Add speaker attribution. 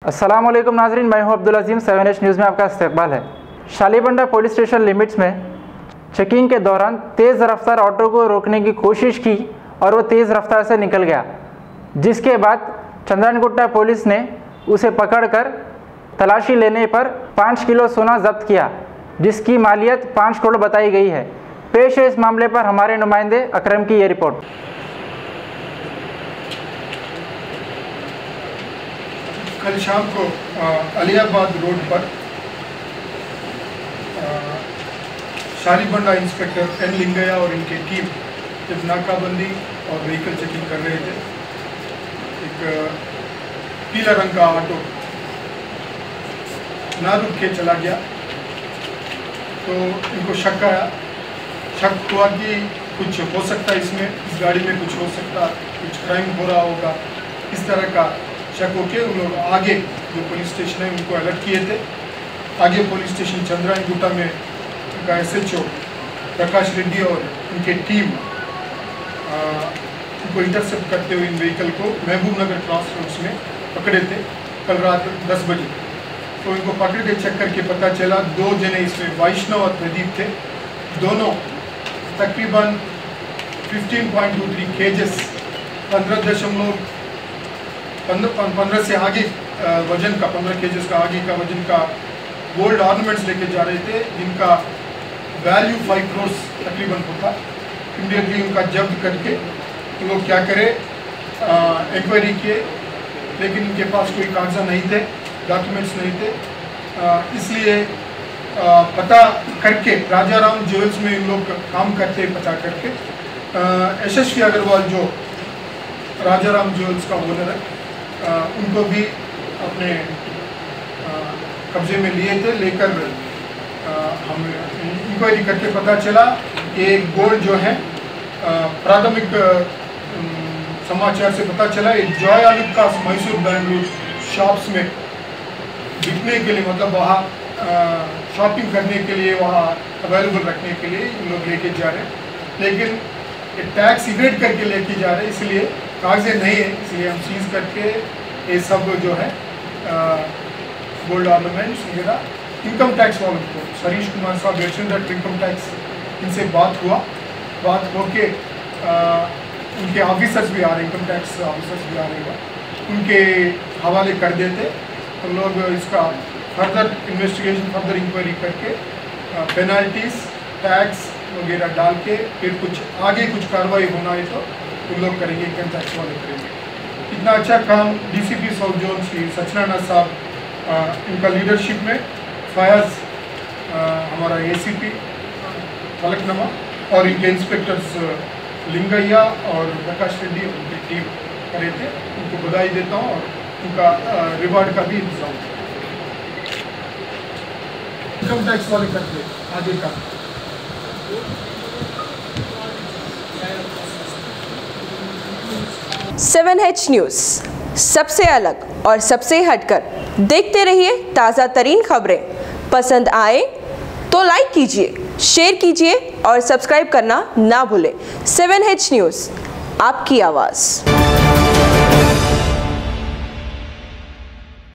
Speaker 1: अस्सलाम वालेकुम नाजरीन, मैं हूं अब्दुल अजीम। 7H न्यूज़ में आपका इस्तकबाल है। शालीबंडा पुलिस स्टेशन लिमिट्स में चेकिंग के दौरान तेज़ रफ्तार ऑटो को रोकने की कोशिश की और वो तेज़ रफ्तार से निकल गया, जिसके बाद चंद्रायनगुट्टा पुलिस ने उसे पकड़कर तलाशी लेने पर 5 किलो सोना जब्त किया, जिसकी मालियत 5 करोड़ बताई गई है। पेश है इस मामले पर हमारे नुमाइंदे अकरम की ये रिपोर्ट।
Speaker 2: कल शाम को अलियाबाद रोड पर शालीबंडा इंस्पेक्टर एन लिंगैया और इनकी टीम जब नाकाबंदी और व्हीकल चेकिंग कर रहे थे, एक पीला रंग का ऑटो ना रुक के चला गया। तो इनको शक आया, शक हुआ कि कुछ हो सकता है, इसमें इस गाड़ी में कुछ हो सकता, कुछ क्राइम हो रहा होगा। इस तरह का शक होके उन लोग आगे जो पुलिस स्टेशन है उनको अलर्ट किए थे। आगे पुलिस स्टेशन चंद्रायनगुट्टा में उनका SHO प्रकाश रेड्डी और उनके टीम उनको इंटरसेप्ट करते हुए इन व्हीकल को महबूब नगर क्रॉस रोड्स में पकड़े थे कल रात 10 बजे। तो इनको पकड़ के चेक करके पता चला 2 जने इसमें वैष्णव और प्रदीप थे। दोनों तकरीबन 15.23 kgs 15 से आगे वजन का 15 kgs का आगे का वजन का गोल्ड ऑर्नामेंट्स लेके जा रहे थे, जिनका वैल्यू 5 करोड़ तकरीबन होता। इमीडिएटली उनका जब्त करके उन लोग क्या करे, इंक्वायरी किए, लेकिन उनके पास कोई कागजात नहीं थे, डॉक्यूमेंट्स नहीं थे। इसलिए पता करके राजाराम ज्वेल्स में इन लोग काम करते, पता करके यशस्वी अग्रवाल जो राजाराम ज्वेल्स का ओनर है, उनको भी अपने कब्जे में लिए थे। लेकर हम इंक्वायरी करके पता चला कि गोल्ड जो है प्राथमिक समाचार से पता चला जॉय आलुकास मैसूर बेंगलुरु शॉप्स में बिकने के लिए, मतलब वहाँ शॉपिंग करने के लिए, वहाँ अवेलेबल रखने के लिए इन लोग लेके जा रहे हैं। लेकिन टैक्स इवेट करके लेके जा रहे हैं, इसलिए कागज़ें नहीं है, इसलिए हम सीज करके ये सब जो है गोल्ड ऑर्नामेंट्स वगैरह इनकम टैक्स वालों को सरीश कुमार साहब दैट इनकम टैक्स इनसे बात होके उनके ऑफिसर्स भी आ रहे, इनकम टैक्स ऑफिसर्स भी आ रहे हैं, उनके हवाले कर देते। हम लोग इसका फर्दर इन्वेस्टिगेशन, फर्दर इंक्वायरी करके पेनल्टीज टैक्स वगैरह डाल के फिर कुछ आगे कुछ कार्रवाई होना है तो उन लोग करेंगे, इनकम टैक्स वाले करेंगे। इतना अच्छा काम DCP south zone Shri Satyanarayan साहब इनका लीडरशिप में, फयाज हमारा ACP फलकनमा और इनके इंस्पेक्टर्स लिंगैया और प्रकाश रेड्डी उनकी टीम करे थे। उनको बधाई देता हूँ और उनका रिवार्ड का भी इंतजाम। इनकम टैक्स वाले करते आगे का।
Speaker 3: सेवन H न्यूज़, सबसे अलग और सबसे हटकर। देखते रहिए ताज़ा तरीन खबरें। पसंद आए तो लाइक कीजिए, शेयर कीजिए और सब्सक्राइब करना ना भूलें। 7H न्यूज़, आपकी आवाज़।